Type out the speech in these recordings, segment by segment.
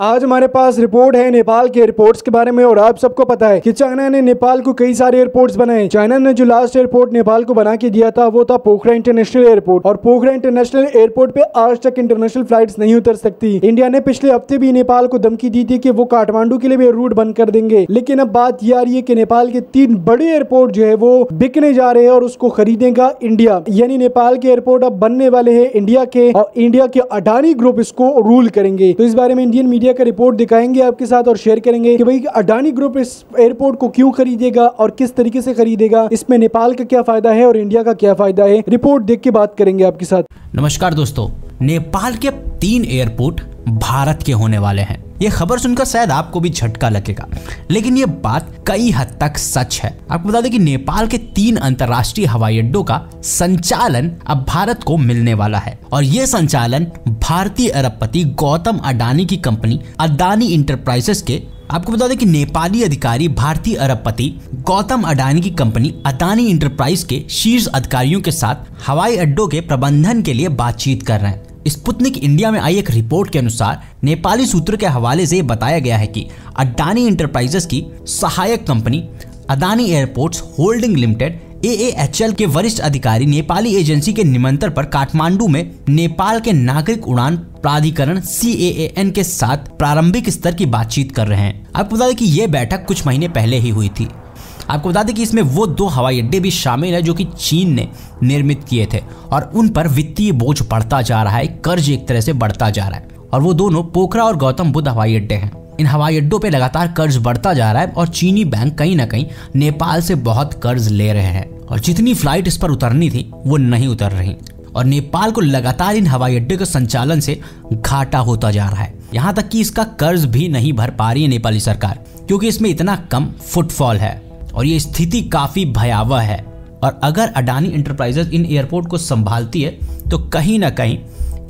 आज हमारे पास रिपोर्ट है नेपाल के एयरपोर्ट्स के बारे में। और आप सबको पता है कि चाइना ने नेपाल को कई सारे एयरपोर्ट्स बनाए। चाइना ने जो लास्ट एयरपोर्ट नेपाल को बना के दिया था वो था पोखरा इंटरनेशनल एयरपोर्ट। और पोखरा इंटरनेशनल एयरपोर्ट पे आज तक इंटरनेशनल फ्लाइट्स नहीं उतर सकती। इंडिया ने पिछले हफ्ते भी नेपाल को धमकी दी थी कि वो काठमांडू के लिए भी रूट बंद कर देंगे। लेकिन अब बात यह आ रही है कि नेपाल के 3 बड़े एयरपोर्ट जो है वो बिकने जा रहे हैं और उसको खरीदेगा इंडिया। यानी नेपाल के एयरपोर्ट अब बनने वाले हैं इंडिया के, और इंडिया के अडानी ग्रुप इसको रूल करेंगे। तो इस बारे में इंडियन मीडिया का रिपोर्ट दिखाएंगे आपके साथ और शेयर करेंगे कि भाई अडानी ग्रुप इस एयरपोर्ट को क्यों खरीदेगा और किस तरीके से खरीदेगा, इसमें नेपाल का क्या फायदा है और इंडिया का क्या फायदा है। रिपोर्ट देख के बात करेंगे आपके साथ। नमस्कार दोस्तों, नेपाल के 3 एयरपोर्ट भारत के होने वाले हैं। ये खबर सुनकर शायद आपको भी झटका लगेगा, लेकिन ये बात कई हद तक सच है। आपको बता दें कि नेपाल के 3 अंतर्राष्ट्रीय हवाई अड्डों का संचालन अब भारत को मिलने वाला है और ये संचालन भारतीय अरबपति गौतम अडानी की कंपनी अदानी इंटरप्राइजेस के, आपको बता दें कि नेपाली अधिकारी भारतीय अरबपति गौतम अडानी की कंपनी अदानी इंटरप्राइज के शीर्ष अधिकारियों के साथ हवाई अड्डों के प्रबंधन के लिए बातचीत कर रहे हैं। स्पुतनिक इंडिया में आई एक रिपोर्ट के अनुसार नेपाली सूत्रों के हवाले से बताया गया है कि अडानी इंटरप्राइजेस की सहायक company Adani airports holding limited AAHL के वरिष्ठ अधिकारी नेपाली एजेंसी के निमंत्रण पर काठमांडू में नेपाल के नागरिक उड़ान प्राधिकरण CAAN के साथ प्रारंभिक स्तर की बातचीत कर रहे हैं। आपको बता दें कि यह बैठक कुछ महीने पहले ही हुई थी। आपको बता दें कि इसमें वो 2 हवाई अड्डे भी शामिल है जो कि चीन ने निर्मित किए थे और उन पर वित्तीय बोझ बढ़ता जा रहा है, कर्ज एक तरह से बढ़ता जा रहा है। और वो दोनों पोखरा और गौतम बुद्ध हवाई अड्डे हैं। इन हवाई अड्डों पे लगातार कर्ज बढ़ता जा रहा है और चीनी बैंक कहीं ना कहीं नेपाल से बहुत कर्ज ले रहे हैं और जितनी फ्लाइट इस पर उतरनी थी वो नहीं उतर रही और नेपाल को लगातार इन हवाई अड्डे के संचालन से घाटा होता जा रहा है। यहाँ तक कि इसका कर्ज भी नहीं भर पा रही है नेपाली सरकार, क्योंकि इसमें इतना कम फुटफॉल है और ये स्थिति काफी भयावह है। और अगर अडानी इंटरप्राइजेज इन एयरपोर्ट को संभालती है तो कहीं ना कहीं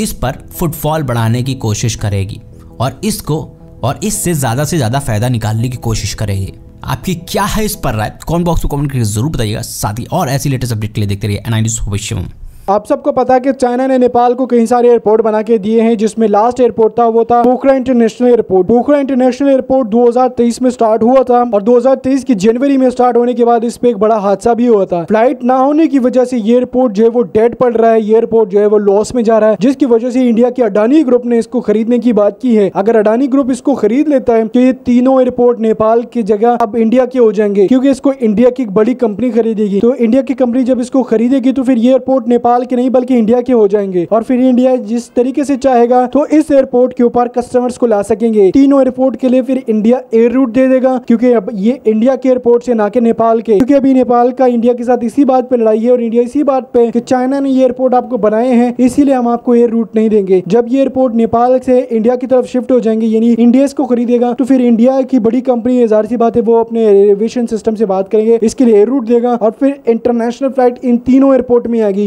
इस पर फुटफॉल बढ़ाने की कोशिश करेगी और इससे ज्यादा से ज्यादा फायदा निकालने की कोशिश करेगी। आपकी क्या है इस पर राय? कमेंट बॉक्स में कमेंट करके जरूर बताइएगा। साथ ही और ऐसी लेटेस्ट अपडेट के लिए देखते रहिए NI न्यूज़ भविष्य। आप सबको पता है कि चाइना ने नेपाल को कई सारे एयरपोर्ट बना के दिए हैं, जिसमें लास्ट एयरपोर्ट था वो था पोखरा इंटरनेशनल एयरपोर्ट। पोखरा इंटरनेशनल एयरपोर्ट 2023 में स्टार्ट हुआ था और 2023 की जनवरी में स्टार्ट होने के बाद इस पे एक बड़ा हादसा भी हुआ था। फ्लाइट ना होने की वजह से ये एयरपोर्ट जो है वो डेड पड़ रहा है, ये एयरपोर्ट जो है वो लॉस में जा रहा है, जिसकी वजह से इंडिया के अडानी ग्रुप ने इसको खरीदने की बात की है। अगर अडानी ग्रुप इसको खरीद लेता है तो ये तीनों एयरपोर्ट नेपाल की जगह अब इंडिया के हो जाएंगे, क्योंकि इसको इंडिया की एक बड़ी कंपनी खरीदेगी। तो इंडिया की कंपनी जब इसको खरीदेगी तो फिर ये एयरपोर्ट नेपाल के नहीं बल्कि इंडिया के हो जाएंगे और फिर इंडिया जिस तरीके से चाहेगा तो इस एयरपोर्ट के ऊपर कस्टमर्स को ला सकेंगे। तीनों एयरपोर्ट के लिए फिर इंडिया एयर रूट दे देगा, क्योंकि अब ये इंडिया के एयरपोर्ट से ना कि नेपाल के, क्योंकि अभी नेपाल का इंडिया के साथ इसी बात पे लड़ाई है और इंडिया इसी बात पे कि चाइना ने ये एयरपोर्ट आपको बनाए हैं इसीलिए हम आपको एयर रूट नहीं देंगे। जब ये एयरपोर्ट नेपाल से इंडिया की तरफ शिफ्ट हो जाएंगे, यानी इंडिया इसको खरीदेगा, तो फिर इंडिया की बड़ी कंपनी जाहिर सी बात है वो अपने एविएशन सिस्टम से बात करेंगे, इसके लिए एयर रूट देगा और फिर इंटरनेशनल फ्लाइट इन तीनों एयरपोर्ट में आएगी।